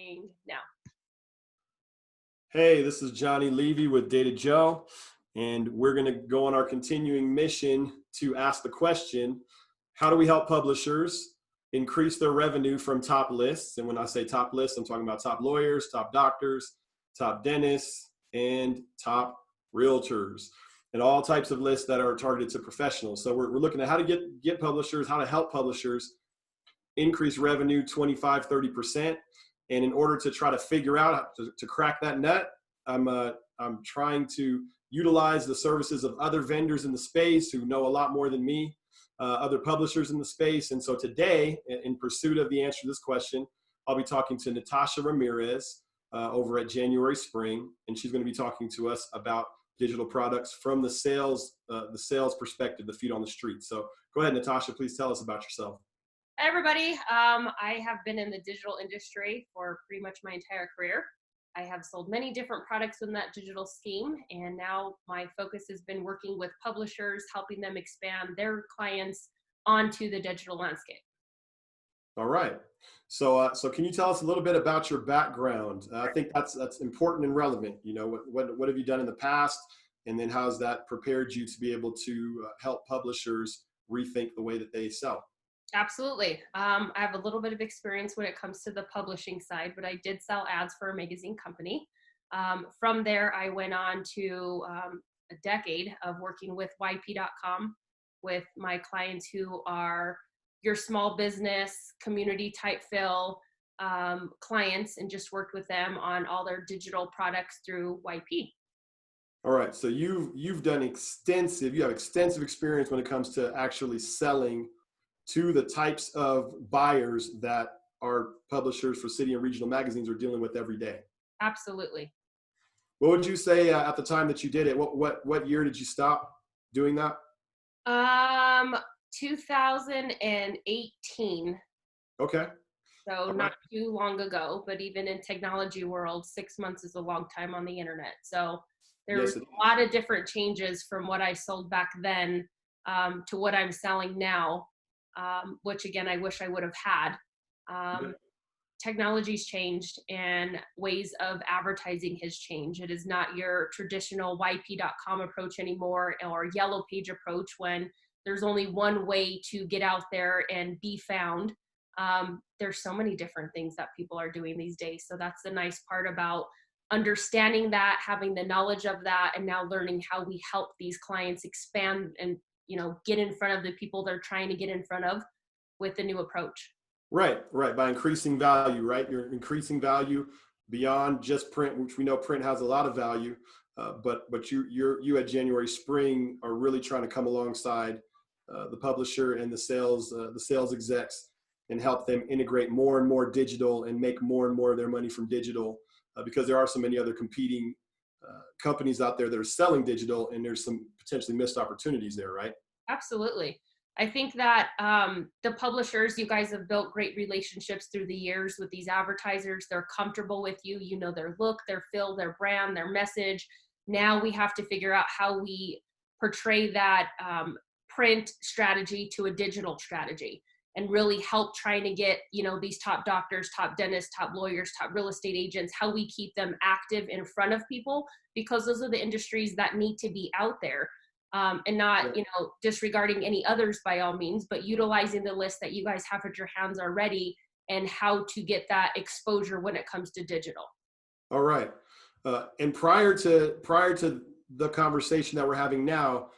recording now. Hey, this is Johnny Levy with Data Joe, and we're going to go on our continuing mission to ask the question, how do we help publishers increase their revenue from top lists? And when I say top lists, I'm talking about top lawyers, top doctors, top dentists, and top realtors, and all types of lists that are targeted to professionals. So we're looking at how to get publishers, how to help publishers increase revenue 25, 30%. And in order to try to figure out to crack that nut, I'm trying to utilize the services of other vendors in the space who know a lot more than me, other publishers in the space. And so today, in pursuit of the answer to this question, I'll be talking to Nitosha Ramirez over at January Spring, and she's going to be talking to us about digital products from the sales perspective, the feet on the street. So go ahead, Nitosha, please tell us about yourself. Hi, everybody. I have been in the digital industry for pretty much my entire career. I have sold many different products in that digital scheme, and now my focus has been working with publishers, helping them expand their clients onto the digital landscape. All right. So can you tell us a little bit about your background? I think that's important and relevant. You know, what have you done in the past, and then how has that prepared you to be able to help publishers rethink the way that they sell? Absolutely. I have a little bit of experience when it comes to the publishing side, but I did sell ads for a magazine company. From there, I went on to a decade of working with YP.com with my clients who are your small business, community type fill clients, and just worked with them on all their digital products through YP. All right. So you have extensive experience when it comes to actually selling to the types of buyers that our publishers for city and regional magazines are dealing with every day. Absolutely. What would you say at the time that you did it? What year did you stop doing that? 2018. Okay. So not too long ago, but even in technology world, 6 months is a long time on the internet. So there's a lot of different changes from what I sold back then to what I'm selling now. Which again, I wish I would have had. Technology's changed and ways of advertising has changed. It is not your traditional YP.com approach anymore or yellow page approach when there's only one way to get out there and be found. There's so many different things that people are doing these days. So that's the nice part about understanding that, having the knowledge of that, and now learning how we help these clients expand and get in front of the people they're trying to get in front of with the new approach. Right. By increasing value, right? You're increasing value beyond just print, which we know print has a lot of value. But you at January Spring are really trying to come alongside the publisher and the sales execs and help them integrate more and more digital and make more and more of their money from digital because there are so many other competing companies out there that are selling digital, and there's some potentially missed opportunities there, right? Absolutely. I think that the publishers, you guys have built great relationships through the years with these advertisers. They're comfortable with you. You know their look, their feel, their brand, their message. Now we have to figure out how we portray that print strategy to a digital strategy and really help trying to get, these top doctors, top dentists, top lawyers, top real estate agents, how we keep them active in front of people, because those are the industries that need to be out there. And not, disregarding any others by all means, but utilizing the list that you guys have at your hands already and how to get that exposure when it comes to digital. All right. And prior to the conversation that we're having now,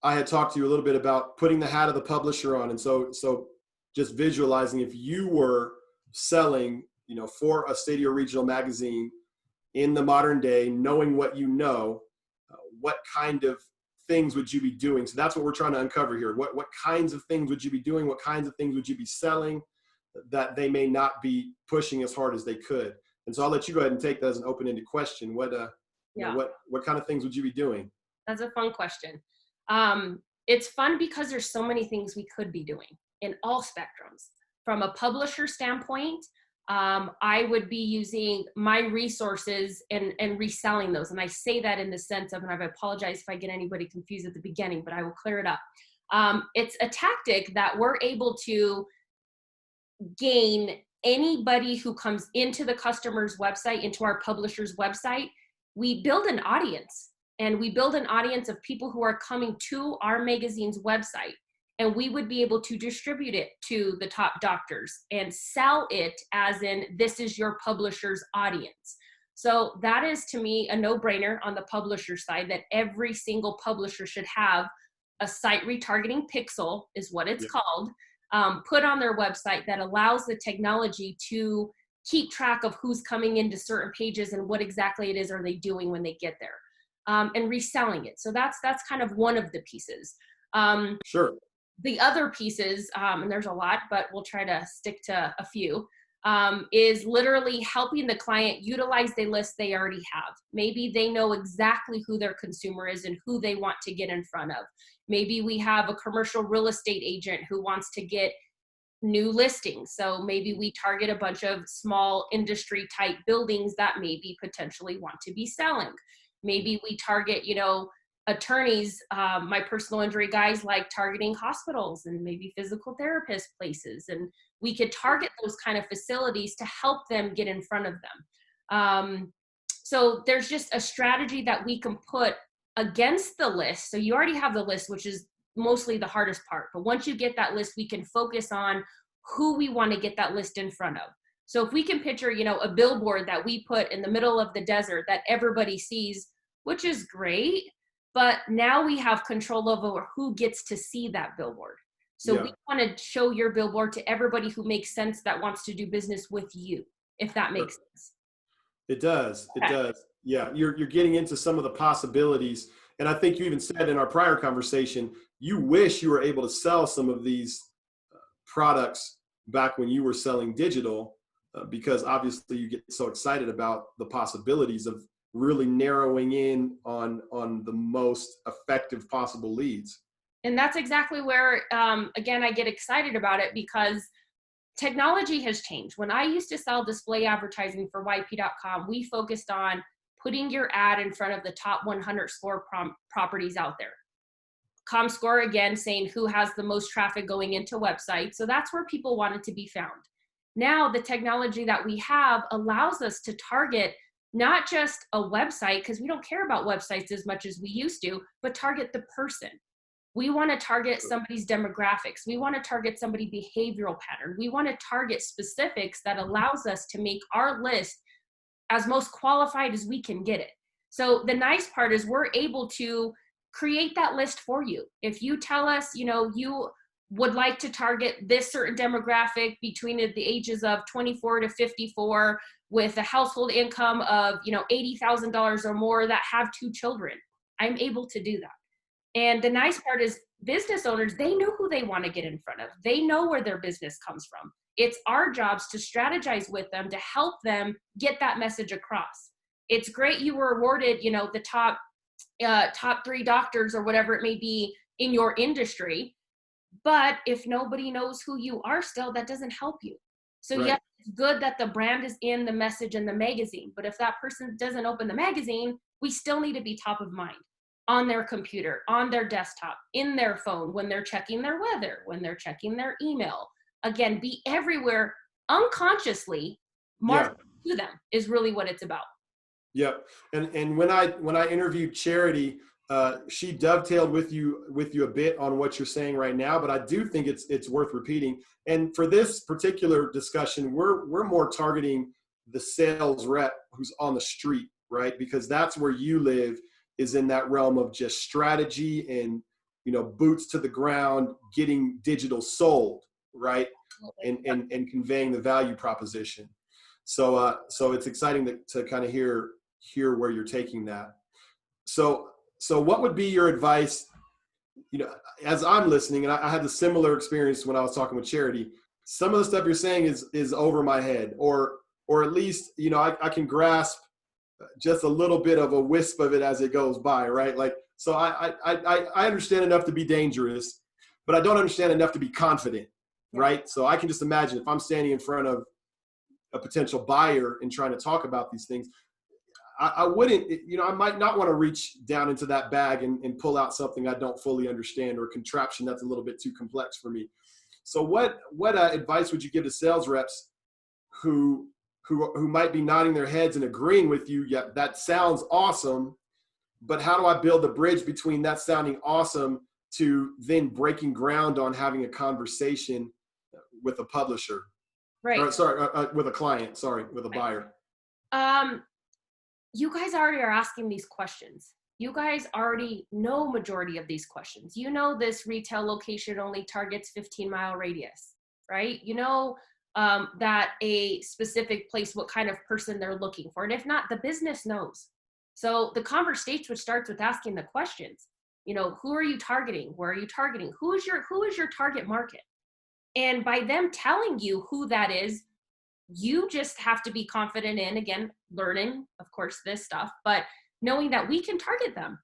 I had talked to you a little bit about putting the hat of the publisher on. And so just visualizing if you were selling, for a state or regional magazine in the modern day, knowing what what kind of things would you be doing? So that's what we're trying to uncover here. What kinds of things would you be doing? What kinds of things would you be selling that they may not be pushing as hard as they could? And so I'll let you go ahead and take that as an open-ended question. What kind of things would you be doing? That's a fun question. It's fun because there's so many things we could be doing in all spectrums. From a publisher standpoint, I would be using my resources and reselling those. And I say that in the sense of, and I apologize if I get anybody confused at the beginning, but I will clear it up. It's a tactic that we're able to gain anybody who comes into the customer's website, into our publisher's website, we build an audience, and we build an audience of people who are coming to our magazine's website, and we would be able to distribute it to the top doctors and sell it as in, this is your publisher's audience. So that is, to me, a no-brainer on the publisher side, that every single publisher should have a site retargeting pixel, is what it's called, put on their website, that allows the technology to keep track of who's coming into certain pages and what exactly it is are they doing when they get there, and reselling it. So that's kind of one of the pieces. Sure. The other pieces, and there's a lot, but we'll try to stick to a few, is literally helping the client utilize the list they already have. Maybe they know exactly who their consumer is and who they want to get in front of. Maybe we have a commercial real estate agent who wants to get new listings. So maybe we target a bunch of small industry type buildings that maybe potentially want to be selling. Maybe we target, attorneys, my personal injury guys like targeting hospitals and maybe physical therapist places. And we could target those kind of facilities to help them get in front of them. So there's just a strategy that we can put against the list. So you already have the list, which is mostly the hardest part. But once you get that list, we can focus on who we want to get that list in front of. So if we can picture, a billboard that we put in the middle of the desert that everybody sees, which is great, but now we have control over who gets to see that billboard. So we want to show your billboard to everybody who makes sense, that wants to do business with you, if that makes sense. It does. It does. Yeah. You're getting into some of the possibilities. And I think you even said in our prior conversation, you wish you were able to sell some of these products back when you were selling digital, because obviously you get so excited about the possibilities of really narrowing in on the most effective possible leads. And that's exactly where, again, I get excited about it, because technology has changed. When I used to sell display advertising for YP.com, we focused on putting your ad in front of the top 100 score properties out there. ComScore, again, saying who has the most traffic going into websites. So that's where people wanted to be found. Now, the technology that we have allows us to target not just a website, because we don't care about websites as much as we used to, but target the person. We want to target somebody's demographics. We want to target somebody's behavioral pattern. We want to target specifics that allows us to make our list as most qualified as we can get it. So the nice part is we're able to create that list for you. If you tell us, you would like to target this certain demographic between the ages of 24 to 54 with a household income of, $80,000 or more that have 2 children, I'm able to do that. And the nice part is business owners, they know who they want to get in front of. They know where their business comes from. It's our jobs to strategize with them to help them get that message across. It's great you were awarded, the top 3 doctors or whatever it may be in your industry. But if nobody knows who you are still, that doesn't help you. So yes, it's good that the brand is in the message in the magazine. But if that person doesn't open the magazine, we still need to be top of mind on their computer, on their desktop, in their phone, when they're checking their weather, when they're checking their email. Again, be everywhere unconsciously. Market to them is really what it's about. Yep. And when I interviewed Charity, she dovetailed with you a bit on what you're saying right now, but I do think it's worth repeating. And for this particular discussion, we're more targeting the sales rep who's on the street, right? Because that's where you live, is in that realm of just strategy and, boots to the ground, getting digital sold, right? And conveying the value proposition. So it's exciting to kind of hear where you're taking that. So what would be your advice, as I'm listening, and I had a similar experience when I was talking with Charity, some of the stuff you're saying is over my head, or at least, I can grasp just a little bit of a wisp of it as it goes by, right? Like, so I understand enough to be dangerous, but I don't understand enough to be confident, right? So I can just imagine if I'm standing in front of a potential buyer and trying to talk about these things, I wouldn't, I might not want to reach down into that bag and pull out something I don't fully understand, or a contraption that's a little bit too complex for me. So what advice would you give to sales reps who might be nodding their heads and agreeing with you. Yeah, that sounds awesome. But how do I build the bridge between that sounding awesome to then breaking ground on having a conversation with a publisher? Right. Or sorry, with a client, sorry, with a Right. buyer. You guys already are asking these questions. You guys already know majority of these questions. You know this retail location only targets 15-mile radius, right? You know that a specific place, what kind of person they're looking for. And if not, the business knows. So the conversation starts with asking the questions. You know, who are you targeting? Where are you targeting? Who is your target market? And by them telling you who that is, you just have to be confident in, again, learning, of course, this stuff, but knowing that we can target them.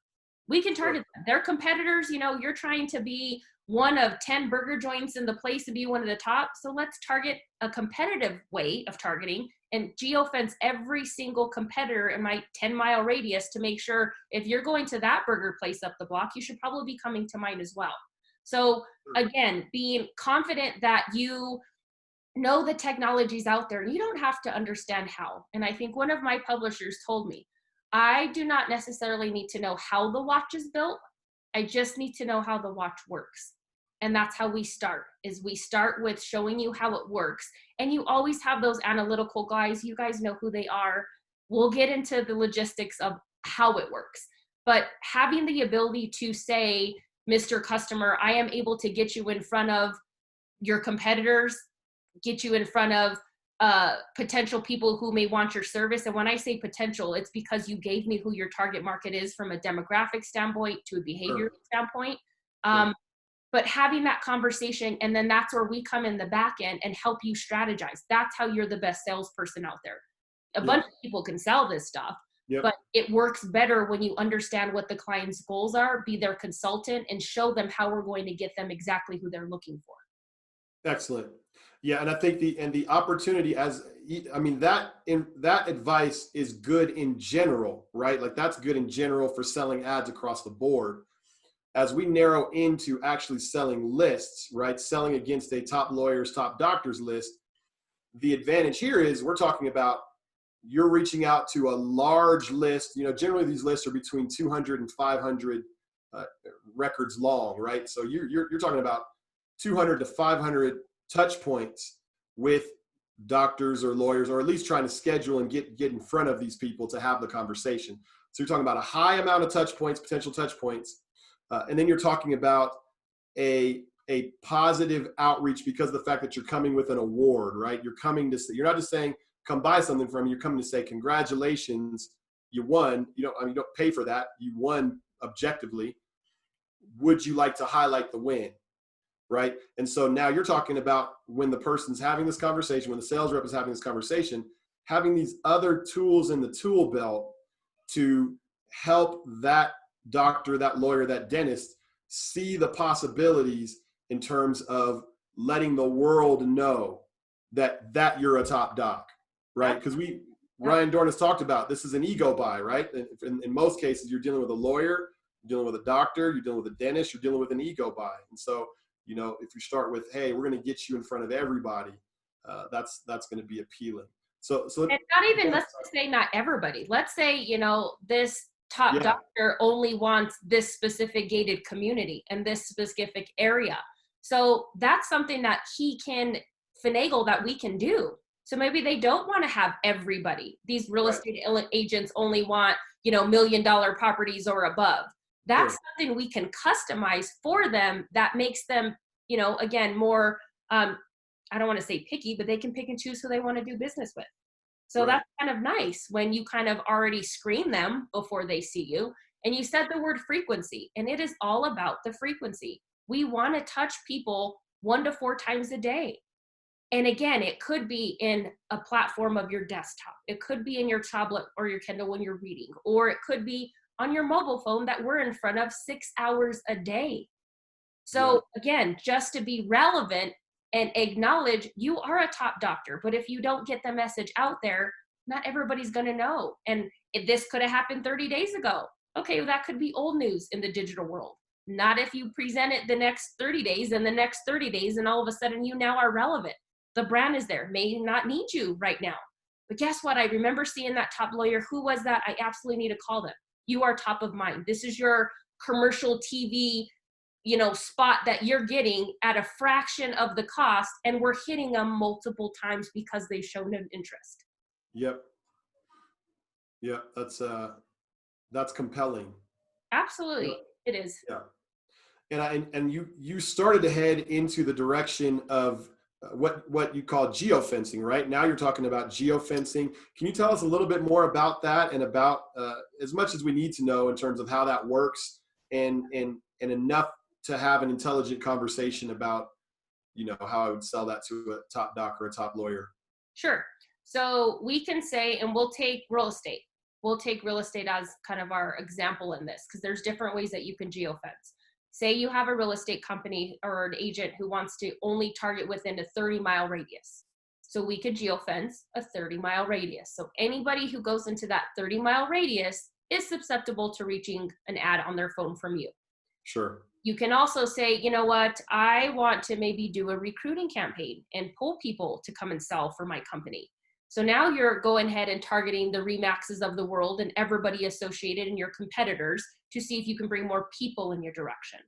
We can target them. Their competitors, you know, you're trying to be one of 10 burger joints in the place to be one of the top. So let's target a competitive way of targeting and geofence every single competitor in my 10-mile radius to make sure if you're going to that burger place up the block, you should probably be coming to mine as well. So again, being confident that you know the technology's out there and you don't have to understand how. And I think one of my publishers told me, I do not necessarily need to know how the watch is built. I just need to know how the watch works. And that's how we start, is we start with showing you how it works. And you always have those analytical guys. You guys know who they are. We'll get into the logistics of how it works. But having the ability to say, Mr. Customer, I am able to get you in front of your competitors, get you in front of potential people who may want your service. And when I say potential, it's because you gave me who your target market is from a demographic standpoint to a behavioral standpoint. But having that conversation, and then that's where we come in the back end and help you strategize. That's how you're the best salesperson out there. A bunch of people can sell this stuff, but it works better when you understand what the client's goals are, be their consultant, and show them how we're going to get them exactly who they're looking for. Excellent. Yeah, and I think the opportunity, as I mean, that advice is good in general, right? Like that's good in general for selling ads across the board. As we narrow into actually selling lists, right? Selling against a top lawyers, top doctors list, the advantage here is we're talking about you're reaching out to a large list. You know, generally these lists are between 200 and 500 records long, right? So you're talking about 200 to 500 touch points with doctors or lawyers, or at least trying to schedule and get in front of these people to have the conversation. So you're talking about a high amount of touch points, potential touch points. And then you're talking about a positive outreach because of the fact that you're coming with an award, right? You're coming to say, you're not just saying, come buy something from me. You're coming to say, congratulations, you won. You don't pay for that. You won objectively. Would you like to highlight the win? Right. And so now you're talking about when the person's having this conversation, when the sales rep is having this conversation, having these other tools in the tool belt to help that doctor, that lawyer, that dentist see the possibilities in terms of letting the world know that you're a top doc, right? Because Ryan Dorn has talked about, this is an ego buy, right? In most cases, you're dealing with a lawyer, you're dealing with a doctor, you're dealing with a dentist, you're dealing with an ego buy. And so, you know, if you start with, hey, we're going to get you in front of everybody, that's going to be appealing. So and not even, let's just say not everybody. Let's say, you know, this top doctor only wants this specific gated community and this specific area. So that's something that he can finagle that we can do. So maybe they don't want to have everybody. These real estate agents only want, you know, $1 million properties or above. That's something we can customize for them that makes them, you know, again, more, I don't want to say picky, but they can pick and choose who they want to do business with. So that's kind of nice when you kind of already screen them before they see you. And you said the word frequency, and it is all about the frequency. We want to touch people 1 to 4 times a day. And again, it could be in a platform of your desktop. It could be in your tablet or your Kindle when you're reading, or it could be on your mobile phone that we're in front of 6 hours a day. So again, just to be relevant and acknowledge you are a top doctor, but if you don't get the message out there, not everybody's going to know. And if this could have happened 30 days ago. Okay, well, that could be old news in the digital world. Not if you present it the next 30 days and the next 30 days, and all of a sudden you now are relevant. The brand is there, may not need you right now. But guess what? I remember seeing that top lawyer. Who was that? I absolutely need to call them. You are top of mind. This is your commercial TV, spot that you're getting at a fraction of the cost, and we're hitting them multiple times because they've shown an interest. Yep. Yeah, that's compelling. Absolutely, it is. Yeah. And you started to head into the direction of what you call geofencing, right? Now you're talking about geofencing. Can you tell us a little bit more about that, and about as much as we need to know in terms of how that works, and enough to have an intelligent conversation about, how I would sell that to a top doc or a top lawyer? Sure. So we can say, and we'll take real estate. We'll take real estate as kind of our example in this, because there's different ways that you can geofence. Say you have a real estate company or an agent who wants to only target within a 30-mile radius. So we could geofence a 30-mile radius. So anybody who goes into that 30-mile radius is susceptible to reaching an ad on their phone from you. Sure. You can also say, you know what, I want to maybe do a recruiting campaign and pull people to come and sell for my company. So now you're going ahead and targeting the Remaxes of the world and everybody associated and your competitors to see if you can bring more people in your direction.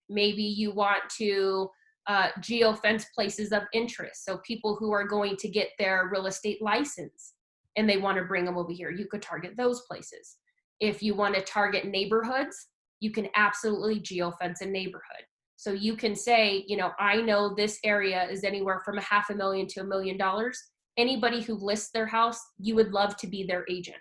Maybe you want to geofence places of interest. So people who are going to get their real estate license and they want to bring them over here, you could target those places. If you want to target neighborhoods, you can absolutely geofence a neighborhood. So you can say, I know this area is anywhere from $500,000 to $1 million. Anybody who lists their house, you would love to be their agent.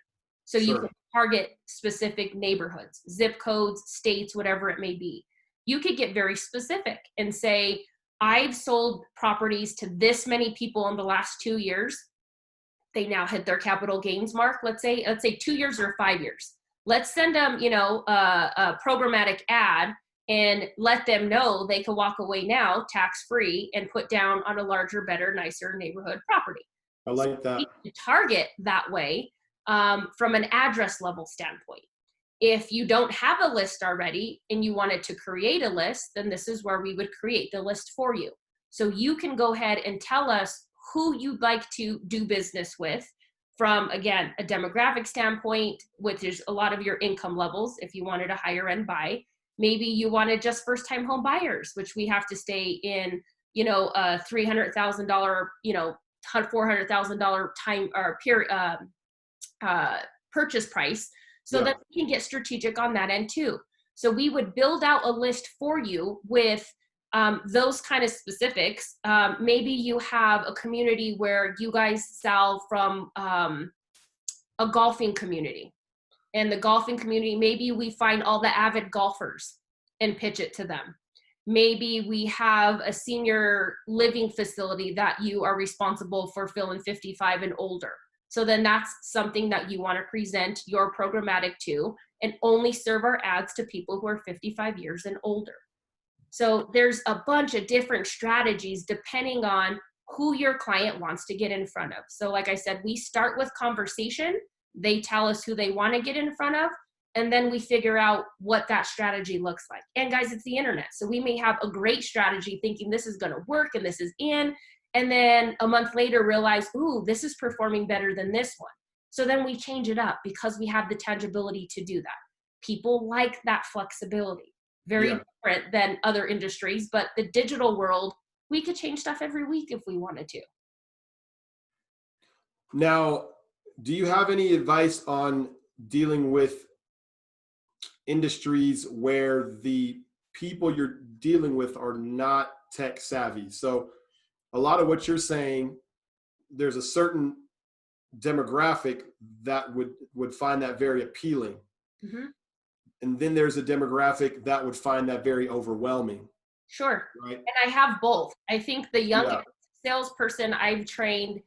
So you can target specific neighborhoods, zip codes, states, whatever it may be. You could get very specific and say, I've sold properties to this many people in the last 2 years. They now hit their capital gains mark. Let's say 2 years or 5 years. Let's send them, a programmatic ad and let them know they can walk away now tax-free and put down on a larger, better, nicer neighborhood property. I like that. So target that way from an address level standpoint. If you don't have a list already and you wanted to create a list, then this is where we would create the list for you. So you can go ahead and tell us who you'd like to do business with from, again, a demographic standpoint, which is a lot of your income levels. If you wanted a higher end buy, maybe you wanted just first time home buyers, which we have to stay in, a $300,000, $400,000 time or period purchase price. So that we can get strategic on that end too. So we would build out a list for you with those kind of specifics. Maybe you have a community where you guys sell from a golfing community. And the golfing community, maybe we find all the avid golfers and pitch it to them. Maybe we have a senior living facility that you are responsible for filling 55 and older. So then that's something that you want to present your programmatic to, and only serve our ads to people who are 55 years and older. So there's a bunch of different strategies depending on who your client wants to get in front of. So like I said, we start with conversation. They tell us who they want to get in front of, and then we figure out what that strategy looks like. And guys, it's the internet. So we may have a great strategy thinking this is going to work and this is in, and then a month later realize, ooh, this is performing better than this one. So then we change it up because we have the tangibility to do that. People like that flexibility. Very different than other industries, but the digital world, we could change stuff every week if we wanted to. Now, do you have any advice on dealing with industries where the people you're dealing with are not tech savvy? So a lot of what you're saying, there's a certain demographic that would find that very appealing. Mm-hmm. And then there's a demographic that would find that very overwhelming. Sure. Right? And I have both. I think the youngest salesperson I've trained,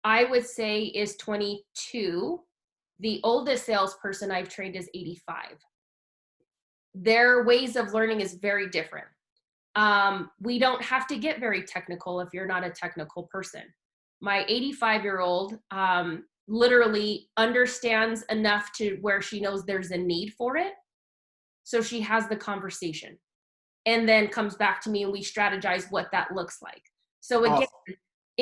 I would say, is 22. The oldest salesperson I've trained is 85. Their ways of learning is very different. We don't have to get very technical if you're not a technical person. My 85-year-old literally understands enough to where she knows there's a need for it. So she has the conversation and then comes back to me and we strategize what that looks like. So again,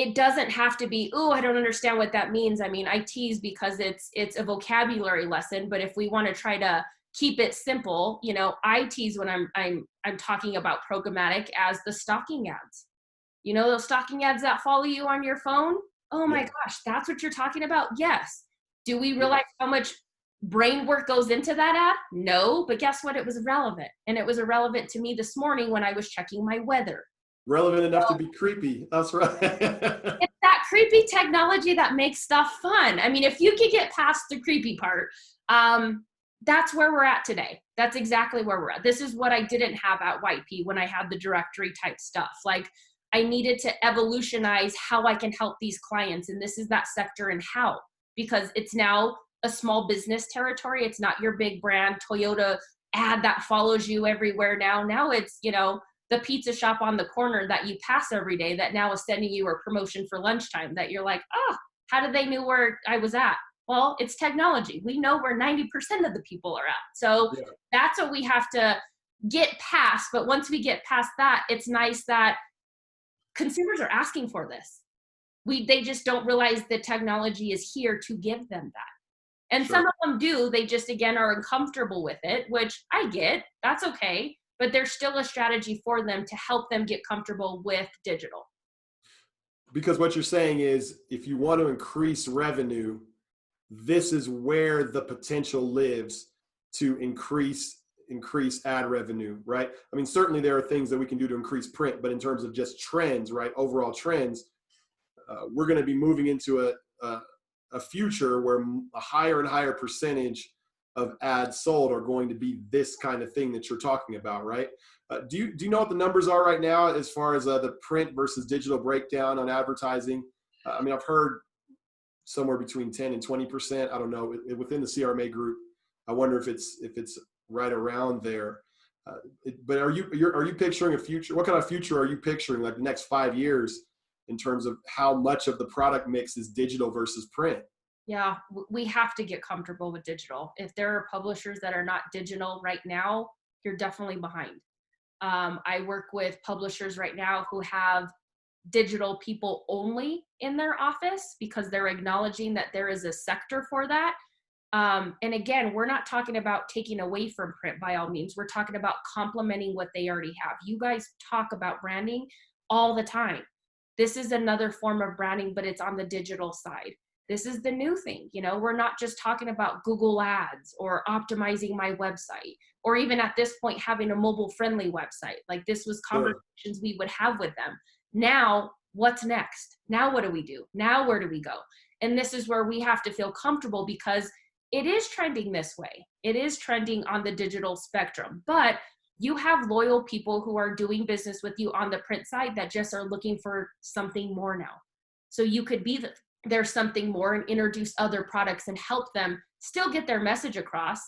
it doesn't have to be, oh, I don't understand what that means. I mean, I tease because it's a vocabulary lesson, but if we want to try to keep it simple, you know, I tease when I'm talking about programmatic as the stalking ads. You know, those stalking ads that follow you on your phone? Oh my Yep. gosh, that's what you're talking about? Yes. Do we Yes. realize how much brain work goes into that ad? No, but guess what? It was irrelevant. And it was irrelevant to me this morning when I was checking my weather. Relevant enough to be creepy. That's right. It's that creepy technology that makes stuff fun. I mean, if you could get past the creepy part, that's where we're at today. That's exactly where we're at. This is what I didn't have at White Pea when I had the directory type stuff. Like, I needed to evolutionize how I can help these clients. And this is that sector and how, because it's now a small business territory. It's not your big brand Toyota ad that follows you everywhere now. Now it's, you know, the pizza shop on the corner that you pass every day that now is sending you a promotion for lunchtime that you're like, oh, how did they know where I was at? Well, it's technology. We know where 90% of the people are at. So Yeah. that's what we have to get past. But once we get past that, it's nice that consumers are asking for this. They just don't realize the technology is here to give them that. And some Sure. of them do, they just again are uncomfortable with it, which I get, that's okay, but there's still a strategy for them to help them get comfortable with digital. Because what you're saying is if you want to increase revenue, this is where the potential lives to increase ad revenue, right? I mean, certainly there are things that we can do to increase print, but in terms of just trends, right? Overall trends, we're going to be moving into a future where a higher and higher percentage of ads sold are going to be this kind of thing that you're talking about, right? Do you know what the numbers are right now as far as the print versus digital breakdown on advertising? I mean, I've heard somewhere between 10 and 20%. I don't know, within the CRMA group. I wonder if it's right around there. But are you picturing a future? What kind of future are you picturing, like the next 5 years, in terms of how much of the product mix is digital versus print? Yeah, we have to get comfortable with digital. If there are publishers that are not digital right now, you're definitely behind. I work with publishers right now who have digital people only in their office because they're acknowledging that there is a sector for that. And again, we're not talking about taking away from print by all means. We're talking about complementing what they already have. You guys talk about branding all the time. This is another form of branding, but it's on the digital side. This is the new thing. You know, we're not just talking about Google ads or optimizing my website, or even at this point, having a mobile friendly website. Like, this was Sure. conversations we would have with them. Now, what's next? Now, what do we do? Now, where do we go? And this is where we have to feel comfortable because it is trending this way. It is trending on the digital spectrum, but you have loyal people who are doing business with you on the print side that just are looking for something more now. So you could be there's something more and introduce other products and help them still get their message across.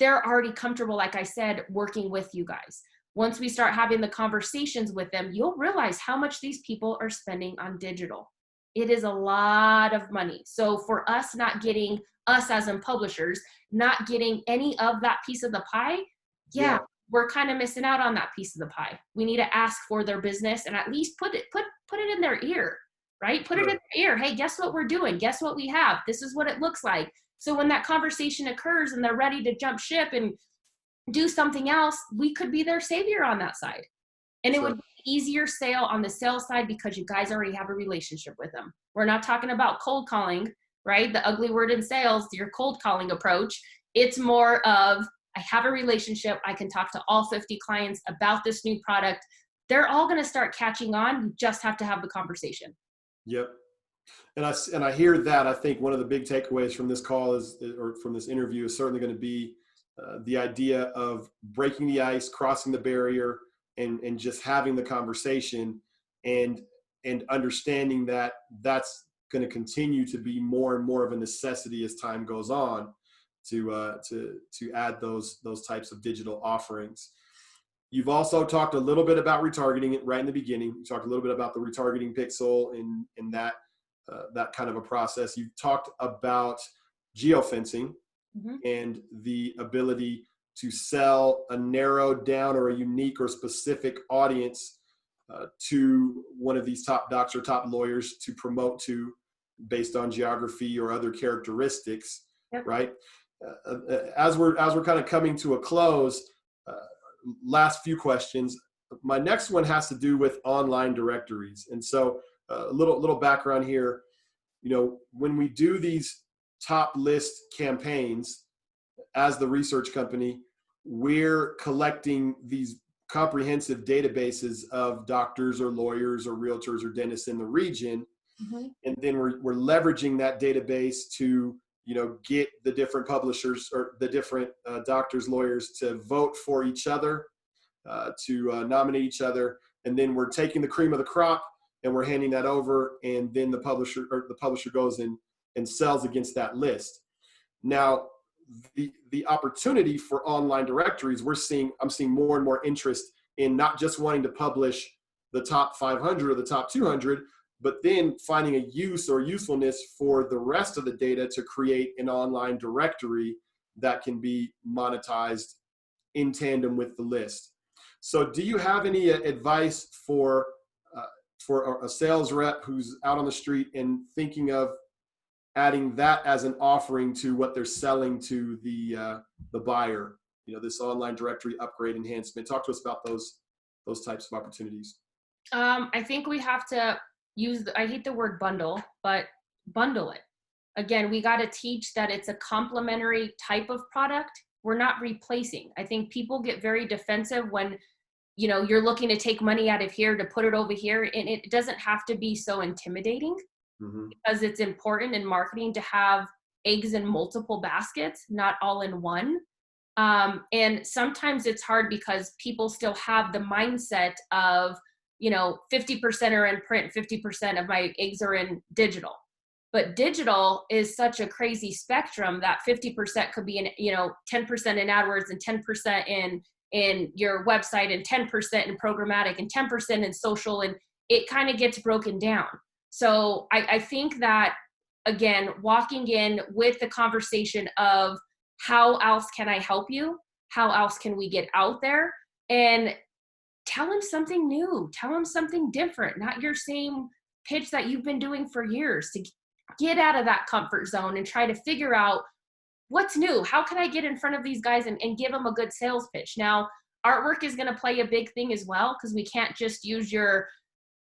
They're already comfortable, like I said, working with you guys. Once we start having the conversations with them, you'll realize how much these people are spending on digital. It is a lot of money. So for us not getting, us as in publishers, not getting any of that piece of the pie, yeah, Yeah. we're kind of missing out on that piece of the pie. We need to ask for their business and at least put it in their ear, right? Put it in Sure. their ear. Hey, guess what we're doing? Guess what we have? This is what it looks like. So when that conversation occurs and they're ready to jump ship and do something else, we could be their savior on that side. And it would Sure. be an easier sale on the sales side because you guys already have a relationship with them. We're not talking about cold calling, right? The ugly word in sales, your cold calling approach. It's more of, I have a relationship. I can talk to all 50 clients about this new product. They're all going to start catching on. You just have to have the conversation. Yep. And I hear that. I think one of the big takeaways from this call or from this interview is certainly going to be the idea of breaking the ice, crossing the barrier, and just having the conversation, and understanding that that's going to continue to be more and more of a necessity as time goes on to add those types of digital offerings. You've also talked a little bit about retargeting it right in the beginning. You talked a little bit about the retargeting pixel and that kind of a process. You've talked about geofencing Mhm. and the ability to sell a narrowed down or a unique or specific audience to one of these top docs or top lawyers to promote to based on geography or other characteristics, Yep. right? As we're kind of coming to a close, last few questions. My next one has to do with online directories. And so a little background here. You know, when we do these top list campaigns as the research company, we're collecting these comprehensive databases of doctors or lawyers or realtors or dentists in the region. Mm-hmm. And then we're leveraging that database to, you know, get the different publishers or the different doctors, lawyers to vote for each other, to nominate each other. And then we're taking the cream of the crop and we're handing that over. And then the publisher goes in and sells against that list. Now, the opportunity for online directories, I'm seeing more and more interest in not just wanting to publish the top 500 or the top 200, but then finding a use or usefulness for the rest of the data to create an online directory that can be monetized in tandem with the list. So do you have any advice for a sales rep who's out on the street and thinking of adding that as an offering to what they're selling to the buyer, you know, this online directory upgrade enhancement? Talk to us about those types of opportunities. I think we have to I hate the word bundle, but bundle it. Again, we got to teach that it's a complementary type of product. We're not replacing. I think people get very defensive when, you know, you're looking to take money out of here to put it over here. And it doesn't have to be so intimidating. Mm-hmm. Because it's important in marketing to have eggs in multiple baskets, not all in one. And sometimes it's hard because people still have the mindset of, you know, 50% are in print, 50% of my eggs are in digital. But digital is such a crazy spectrum that 50% could be in, you know, 10% in AdWords and 10% in your website and 10% in programmatic and 10% in social, and it kind of gets broken down. So I think that, again, walking in with the conversation of how else can I help you? How else can we get out there? And tell them something new. Tell them something different, not your same pitch that you've been doing for years, to get out of that comfort zone and try to figure out what's new. How can I get in front of these guys and give them a good sales pitch? Now, artwork is going to play a big thing as well, because we can't just use your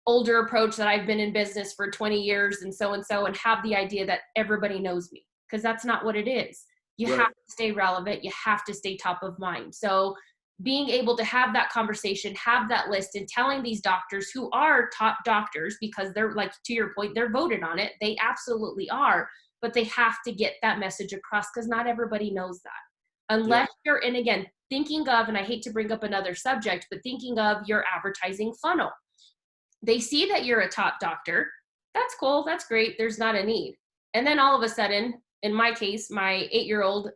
older approach that I've been in business for 20 years and and have the idea that everybody knows me, because that's not what it is. You Right. have to stay relevant. You have to stay top of mind. So being able to have that conversation, have that list, and telling these doctors who are top doctors, because they're, like, to your point, they're voted on it. They absolutely are, but they have to get that message across, because not everybody knows that. Unless you're, and again, thinking of, and I hate to bring up another subject, but thinking of your advertising funnel. They see that you're a top doctor. That's cool. That's great. There's not a need. And then all of a sudden, in my case, my 8-year-old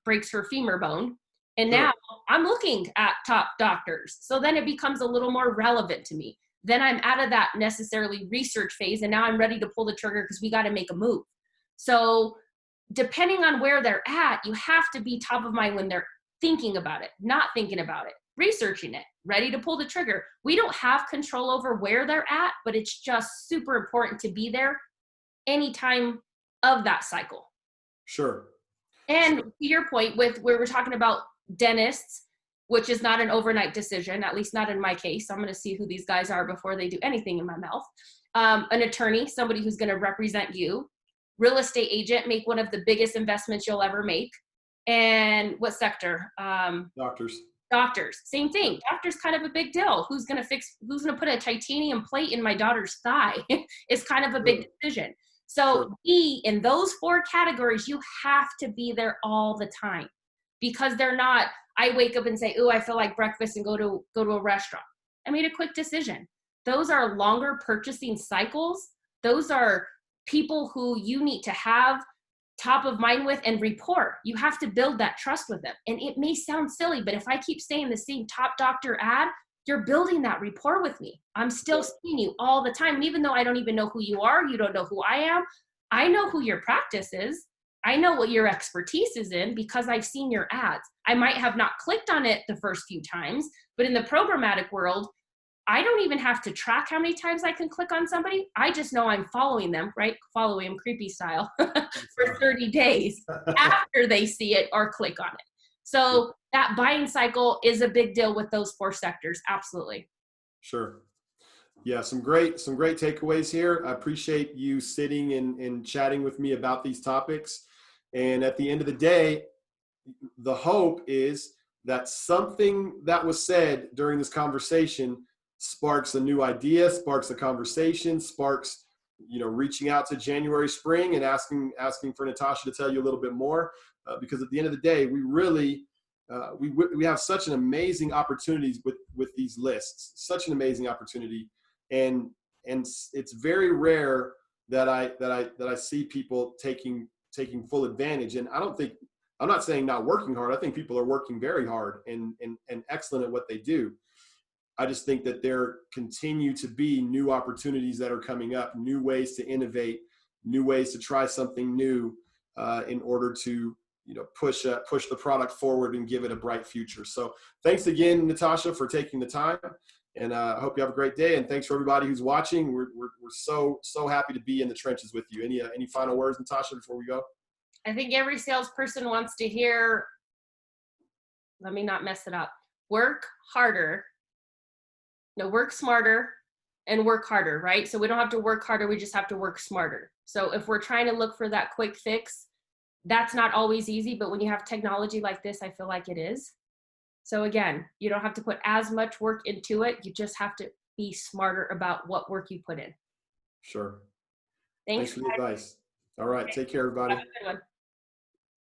breaks her femur bone. And now I'm looking at top doctors. So then it becomes a little more relevant to me. Then I'm out of that necessarily research phase. And now I'm ready to pull the trigger because we got to make a move. So depending on where they're at, you have to be top of mind when they're thinking about it, not thinking about it, researching it, ready to pull the trigger. We don't have control over where they're at, but it's just super important to be there anytime of that cycle. Sure. And to your point, with where we're talking about dentists, which is not an overnight decision, at least not in my case. I'm going to see who these guys are before they do anything in my mouth. An attorney, somebody who's going to represent you. Real estate agent, make one of the biggest investments you'll ever make. And what sector? Doctors, same thing. Doctors, kind of a big deal. Who's going to put a titanium plate in my daughter's thigh is kind of a big decision. So be in those 4 categories, you have to be there all the time, because they're not, I wake up and say, "Ooh, I feel like breakfast," and go to a restaurant. I made a quick decision. Those are longer purchasing cycles. Those are people who you need to have top of mind with and rapport. You have to build that trust with them. And it may sound silly, but if I keep saying the same top doctor ad, you're building that rapport with me. I'm still seeing you all the time. And even though I don't even know who you are, you don't know who I am, I know who your practice is. I know what your expertise is in because I've seen your ads. I might have not clicked on it the first few times, but in the programmatic world, I don't even have to track how many times I can click on somebody. I just know I'm following them, right? Following them creepy style for 30 days after they see it or click on it. So that buying cycle is a big deal with those 4 sectors. Absolutely. Sure. Yeah, some great takeaways here. I appreciate you sitting and chatting with me about these topics. And at the end of the day, the hope is that something that was said during this conversation sparks a new idea, sparks a conversation, sparks, reaching out to January spring and asking for Nitosha to tell you a little bit more, because at the end of the day, we really we have such an amazing opportunities with these lists, such an amazing opportunity, and it's very rare that I see people taking full advantage. And I'm not saying not working hard. I think people are working very hard and excellent at what they do. I just think that there continue to be new opportunities that are coming up, new ways to innovate, new ways to try something new, in order to push the product forward and give it a bright future. So thanks again, Nitosha, for taking the time, and I hope you have a great day. And thanks for everybody who's watching. We're so happy to be in the trenches with you. Any final words, Nitosha, before we go? I think every salesperson wants to hear, let me not mess it up, work harder. No, work smarter and work harder, right? So we don't have to work harder, we just have to work smarter. So if we're trying to look for that quick fix, that's not always easy, but when you have technology like this, I feel like it is. So again, you don't have to put as much work into it, you just have to be smarter about what work you put in. Sure. Thanks Thanks, for the guys. advice. All right. Take care, Have everybody. a good one.